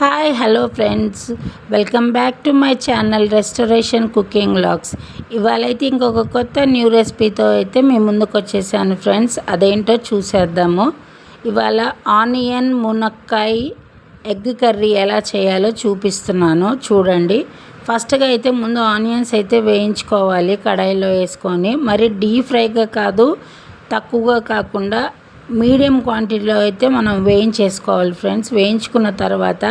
Hi hello friends, welcome back to my channel restoration cooking vlogs. ఇవాళ అయితే ఇంకొక కొత్త న్యూ రెసిపీతో అయితే మీ ముందుకు వచ్చేసాను ఫ్రెండ్స్. అదేంటో చూసేద్దాము. ఇవాళ ఆనియన్ మునక్కాయ ఎగ్ కర్రీ ఎలా చేయాలో చూపిస్తున్నాను, చూడండి. ఫస్ట్గా అయితే ముందు ఆనియన్స్ అయితే వేయించుకోవాలి కడాయిలో వేసుకొని. మరి డీప్ ఫ్రైగా కాదు, తక్కువగా కాకుండా మీడియం క్వాంటిటీలో అయితే మనం వేయించేసుకోవాలి ఫ్రెండ్స్. వేయించుకున్న తర్వాత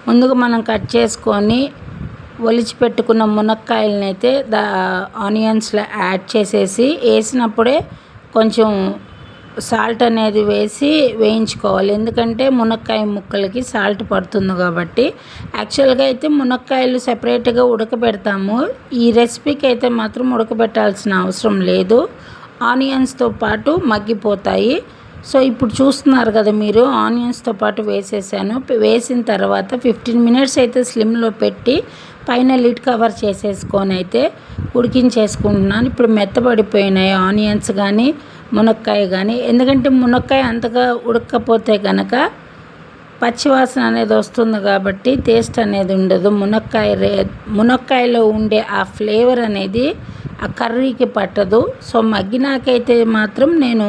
ముందుగా మనం కట్ చేసుకొని ఒలిచి పెట్టుకున్న మునక్కాయలని అయితే ఆనియన్స్లో యాడ్ చేసేసి వేసినప్పుడే కొంచెం సాల్ట్ అనేది వేసి వేయించుకోవాలి. ఎందుకంటే మునక్కాయ ముక్కలకి సాల్ట్ పడుతుంది కాబట్టి. యాక్చువల్గా అయితే మునక్కాయలు సెపరేట్గా ఉడకబెడతాము. ఈ రెసిపీకి అయితే మాత్రం ఉడకబెట్టాల్సిన అవసరం లేదు, ఆనియన్స్తో పాటు మగ్గిపోతాయి. సో ఇప్పుడు చూస్తున్నారు కదా మీరు, ఆనియన్స్తో పాటు వేసేసాను. వేసిన తర్వాత 15 మినిట్స్ అయితే స్లిమ్లో పెట్టి పైన లిడ్ కవర్ చేసేసుకొని అయితే ఉడికించేసుకుంటున్నాను. ఇప్పుడు మెత్తబడిపోయినాయి ఆనియన్స్ కానీ మునక్కాయ కానీ. ఎందుకంటే మునక్కాయ అంతగా ఉడకపోతే కనుక పచ్చివాసన అనేది వస్తుంది కాబట్టి టేస్ట్ అనేది ఉండదు. మునక్కాయలో ఉండే ఆ ఫ్లేవర్ అనేది ఆ కర్రీకి పట్టదు. సో మగ్గినాకైతే మాత్రం నేను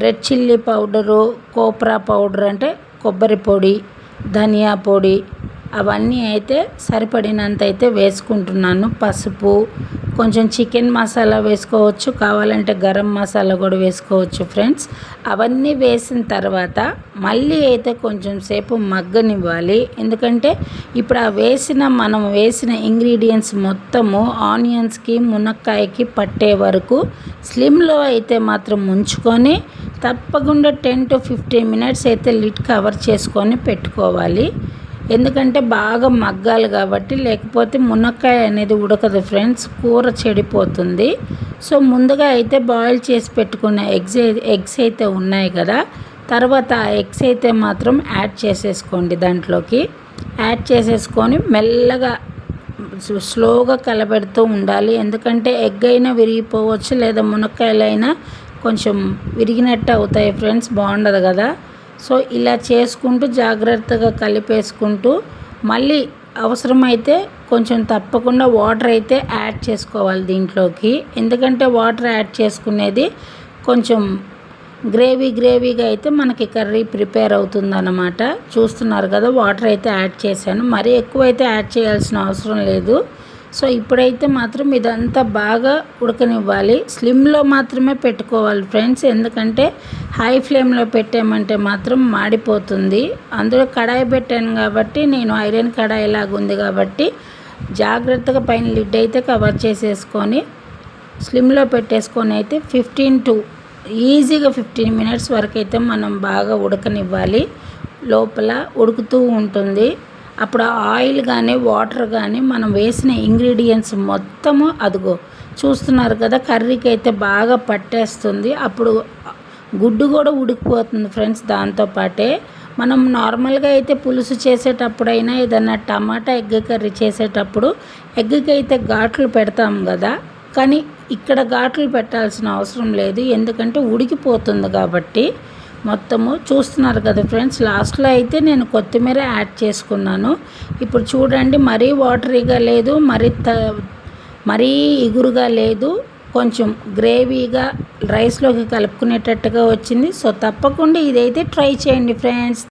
red chilli powder, khopra powder అంటే కొబ్బరి పొడి, ధనియా పొడి అవన్నీ అయితే సరిపడినంత అయితే వేసుకుంటున్నాను. పసుపు, కొంచెం చికెన్ మసాలా వేసుకోవచ్చు, కావాలంటే గరం మసాలా కూడా వేసుకోవచ్చు ఫ్రెండ్స్. అవన్నీ వేసిన తర్వాత మళ్ళీ అయితే కొంచెం సేపు మగ్గనివ్వాలి. ఎందుకంటే ఇప్పుడు మనం వేసిన ఇంగ్రీడియంట్స్ మొత్తము ఆనియన్స్కి మునక్కాయకి పట్టే వరకు స్లిమ్లో అయితే మాత్రం ఉంచుకొని తప్పకుండా 10 to 15 మినిట్స్ అయితే లిడ్ కవర్ చేసుకొని పెట్టుకోవాలి. ఎందుకంటే బాగా మగ్గాలి కాబట్టి, లేకపోతే మునక్కాయ అనేది ఉడకదు ఫ్రెండ్స్, కూర చెడిపోతుంది. సో ముందుగా అయితే బాయిల్ చేసి పెట్టుకున్న ఎగ్స్ అయితే ఉన్నాయి కదా, తర్వాత ఆ ఎగ్స్ అయితే మాత్రం యాడ్ చేసేసుకోండి. దాంట్లోకి యాడ్ చేసేసుకొని మెల్లగా స్లోగా కలబెడుతూ ఉండాలి. ఎందుకంటే ఎగ్ అయినా విరిగిపోవచ్చు, లేదా మునక్కాయలైనా కొంచెం విరిగినట్టు అవుతాయి ఫ్రెండ్స్, బాగుండదు కదా. సో ఇలా చేసుకుంటూ జాగ్రత్తగా కలిపేసుకుంటూ మళ్ళీ అవసరమైతే కొంచెం తప్పకుండా వాటర్ అయితే యాడ్ చేసుకోవాలి ఎందుకంటే వాటర్ యాడ్ చేసుకునేది కొంచెం గ్రేవీగా అయితే మనకి కర్రీ ప్రిపేర్ అవుతుందన్నమాట. చూస్తున్నారు కదా, వాటర్ అయితే యాడ్ చేశాను. మరీ ఎక్కువ అయితే యాడ్ చేయాల్సిన అవసరం లేదు. సో ఇప్పుడైతే మాత్రం ఇదంతా బాగా ఉడకనివ్వాలి. స్లిమ్లో మాత్రమే పెట్టుకోవాలి ఫ్రెండ్స్, ఎందుకంటే హై ఫ్లేమ్లో పెట్టామంటే మాత్రం మాడిపోతుంది. అందులో కడాయి పెట్టాను కాబట్టి, నేను ఐరన్ కడాయి లాగా ఉంది కాబట్టి జాగ్రత్తగా పైన లిడ్ అయితే కవర్ చేసేసుకొని స్లిమ్లో పెట్టేసుకొని అయితే 15 మినిట్స్ వరకు అయితే మనం బాగా ఉడకనివ్వాలి. లోపల ఉడుకుతూ ఉంటుంది. అప్పుడు ఆయిల్ కానీ వాటర్ కానీ మనం వేసిన ఇంగ్రీడియంట్స్ మొత్తము అదిగో చూస్తున్నారు కదా, కర్రీకి అయితే బాగా పట్టేస్తుంది. అప్పుడు గుడ్డు కూడా ఉడికిపోతుంది ఫ్రెండ్స్. దాంతోపాటే మనం నార్మల్గా అయితే పులుసు చేసేటప్పుడైనా ఏదన్నా టమాటా ఎగ్ కర్రీ చేసేటప్పుడు ఎగ్కి అయితే ఘాట్లు పెడతాం కదా, కానీ ఇక్కడ ఘాట్లు పెట్టాల్సిన అవసరం లేదు, ఎందుకంటే ఉడికిపోతుంది కాబట్టి. మొత్తము చూస్తున్నారు కదా ఫ్రెండ్స్, లాస్ట్లో అయితే నేను కొత్తిమీర యాడ్ చేసుకున్నాను. ఇప్పుడు చూడండి, మరీ వాటరీగా లేదు, మరీ ఇగురుగా లేదు, కొంచెం గ్రేవీగా రైస్లోకి కలుపుకునేటట్టుగా వచ్చింది. సో తప్పకుండా ఇదైతే ట్రై చేయండి ఫ్రెండ్స్.